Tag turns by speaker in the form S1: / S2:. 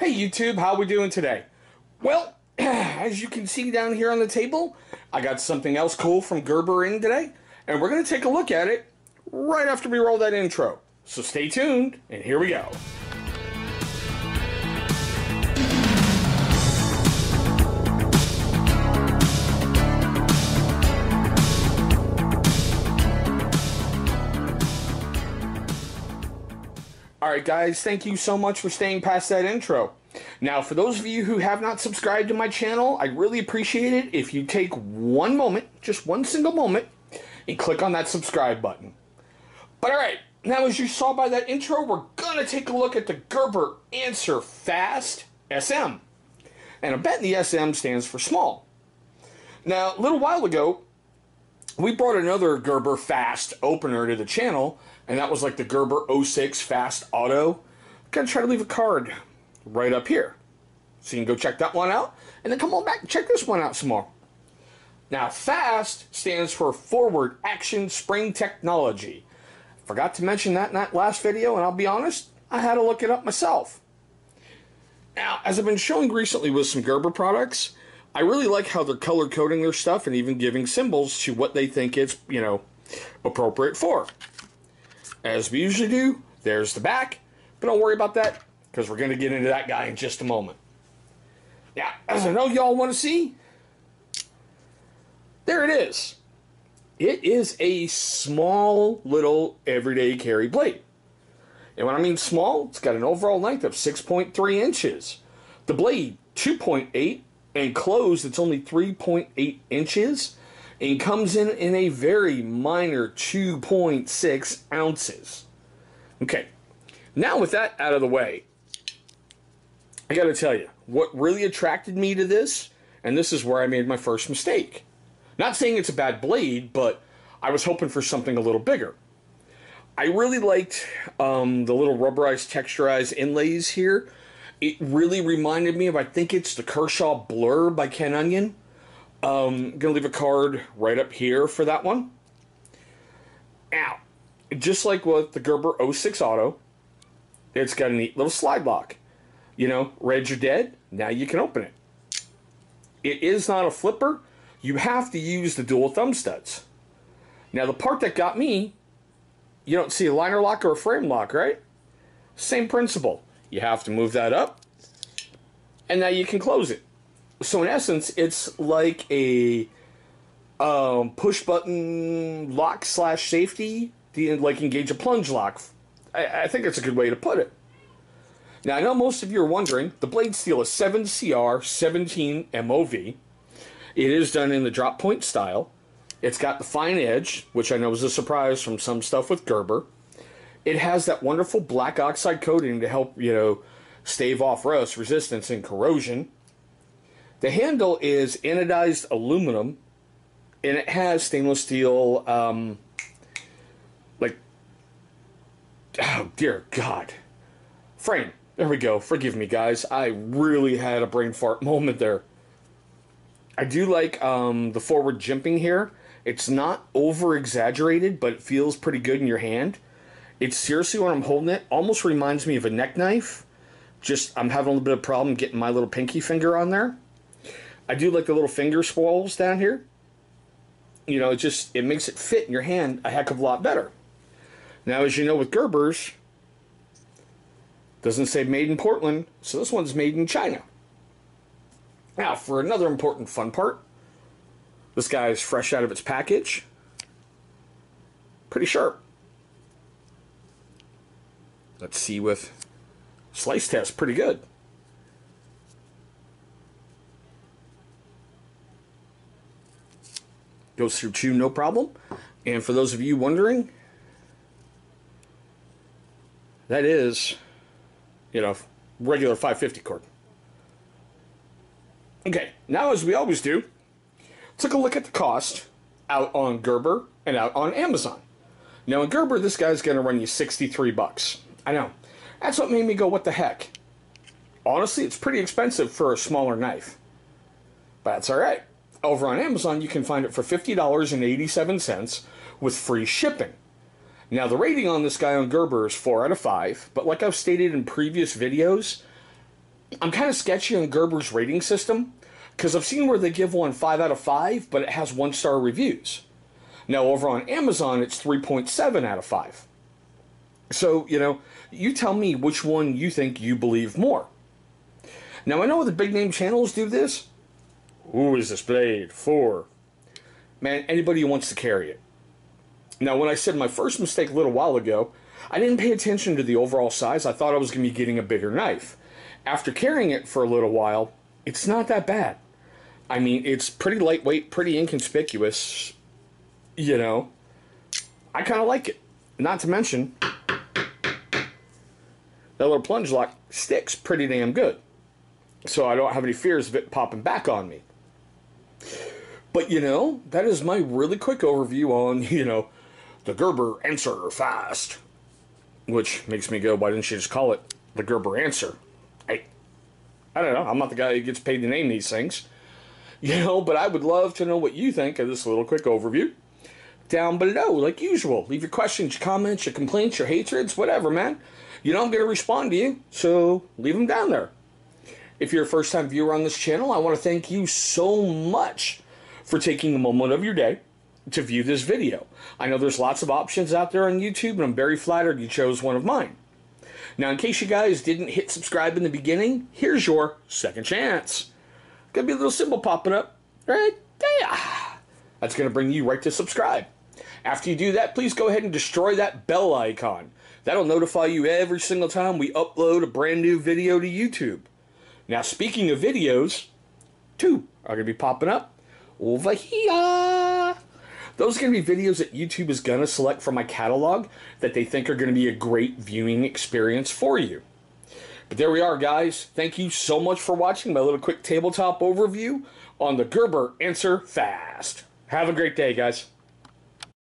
S1: Hey YouTube, how we doing today? Well, as you can see down here on the table, I got something else cool from Gerber in today, and we're going to take a look at it right after we roll that intro. So stay tuned, and here we go. Alright guys, thank you so much for staying past that intro. Now for those of you who have not subscribed to my channel, I'd really appreciate it if you take one moment, just one single moment, and click on that subscribe button. But alright, now as you saw by that intro, we're going to take a look at the Gerber answer F.A.S.T SM. And I bet the SM stands for small. Now a little while ago, we brought another Gerber F.A.S.T opener to the channel, and that was like the Gerber 06 Fast Auto. I'm going to try to leave a card right up here, so you can go check that one out, and then come on back and check this one out some more. Now, F.A.S.T stands for Forward Action Spring Technology. Forgot to mention that in that last video, and I'll be honest, I had to look it up myself. Now, as I've been showing recently with some Gerber products, I really like how they're color coding their stuff and even giving symbols to what they think it's, appropriate for. As we usually do, there's the back, but don't worry about that, because we're going to get into that guy in just a moment. Now, as I know y'all want to see, there it is. It is a small little everyday carry blade. And when I mean small, it's got an overall length of 6.3 inches. The blade, 2.8, and closed, it's only 3.8 inches. And comes in a very minor 2.6 ounces. Okay, now with that out of the way, I gotta tell you, what really attracted me to this, and this is where I made my first mistake. Not saying it's a bad blade, but I was hoping for something a little bigger. I really liked the little rubberized, texturized inlays here. It really reminded me of, I think it's the Kershaw Blur by Ken Onion. I'm going to leave a card right up here for that one. Now, just like with the Gerber 06 Auto, it's got a neat little slide lock. Read you're dead, now you can open it. It is not a flipper. You have to use the dual thumb studs. Now, the part that got me, you don't see a liner lock or a frame lock, right? Same principle. You have to move that up, and now you can close it. So in essence, it's like a push button lock / safety, like engage a plunge lock. I think that's a good way to put it. Now I know most of you are wondering, the blade steel is 7CR 17 MOV. It is done in the drop point style. It's got the fine edge, which I know is a surprise from some stuff with Gerber. It has that wonderful black oxide coating to help, stave off rust, resistance, and corrosion. The handle is anodized aluminum, and it has stainless steel, oh dear God, frame. There we go. Forgive me, guys. I really had a brain fart moment there. I do like the forward jimping here. It's not over-exaggerated, but it feels pretty good in your hand. It's seriously, when I'm holding it, almost reminds me of a neck knife. Just, I'm having a little bit of problem getting my little pinky finger on there. I do like the little finger swirls down here. It makes it fit in your hand a heck of a lot better. Now, as you know with Gerbers, doesn't say made in Portland, so this one's made in China. Now, for another important fun part, this guy is fresh out of its package. Pretty sharp. Let's see with slice test, pretty good. Goes through chew, no problem. And for those of you wondering, that is, regular 550 cord. Okay, now as we always do, take a look at the cost out on Gerber and out on Amazon. Now in Gerber, this guy's going to run you 63 bucks. I know. That's what made me go, what the heck? Honestly, it's pretty expensive for a smaller knife. But that's alright. Over on Amazon, you can find it for $50.87 with free shipping. Now, the rating on this guy on Gerber is 4 out of 5, but like I've stated in previous videos, I'm kind of sketchy on Gerber's rating system because I've seen where they give one 5 out of 5, but it has 1-star reviews. Now, over on Amazon, it's 3.7 out of 5. So, you tell me which one you think you believe more. Now, I know the big name channels do this. Who is this blade for? Man, anybody who wants to carry it. Now, when I said my first mistake a little while ago, I didn't pay attention to the overall size. I thought I was going to be getting a bigger knife. After carrying it for a little while, it's not that bad. I mean, it's pretty lightweight, pretty inconspicuous. I kind of like it. Not to mention, that little plunge lock sticks pretty damn good. So I don't have any fears of it popping back on me. But, that is my really quick overview on, the Gerber Answer Fast. Which makes me go, why didn't you just call it the Gerber Answer? I don't know. I'm not the guy who gets paid to name these things. But I would love to know what you think of this little quick overview. Down below, like usual. Leave your questions, your comments, your complaints, your hatreds, whatever, man. I'm going to respond to you, so leave them down there. If you're a first-time viewer on this channel, I want to thank you so much for taking a moment of your day to view this video. I know there's lots of options out there on YouTube, and I'm very flattered you chose one of mine. Now, in case you guys didn't hit subscribe in the beginning, here's your second chance. Gonna be a little symbol popping up right there. That's gonna bring you right to subscribe. After you do that, please go ahead and destroy that bell icon. That'll notify you every single time we upload a brand new video to YouTube. Now, speaking of videos, 2 are going to be popping up over here. Those are going to be videos that YouTube is going to select from my catalog that they think are going to be a great viewing experience for you. But there we are, guys. Thank you so much for watching my little quick tabletop overview on the Gerber Answer Fast. Have a great day, guys.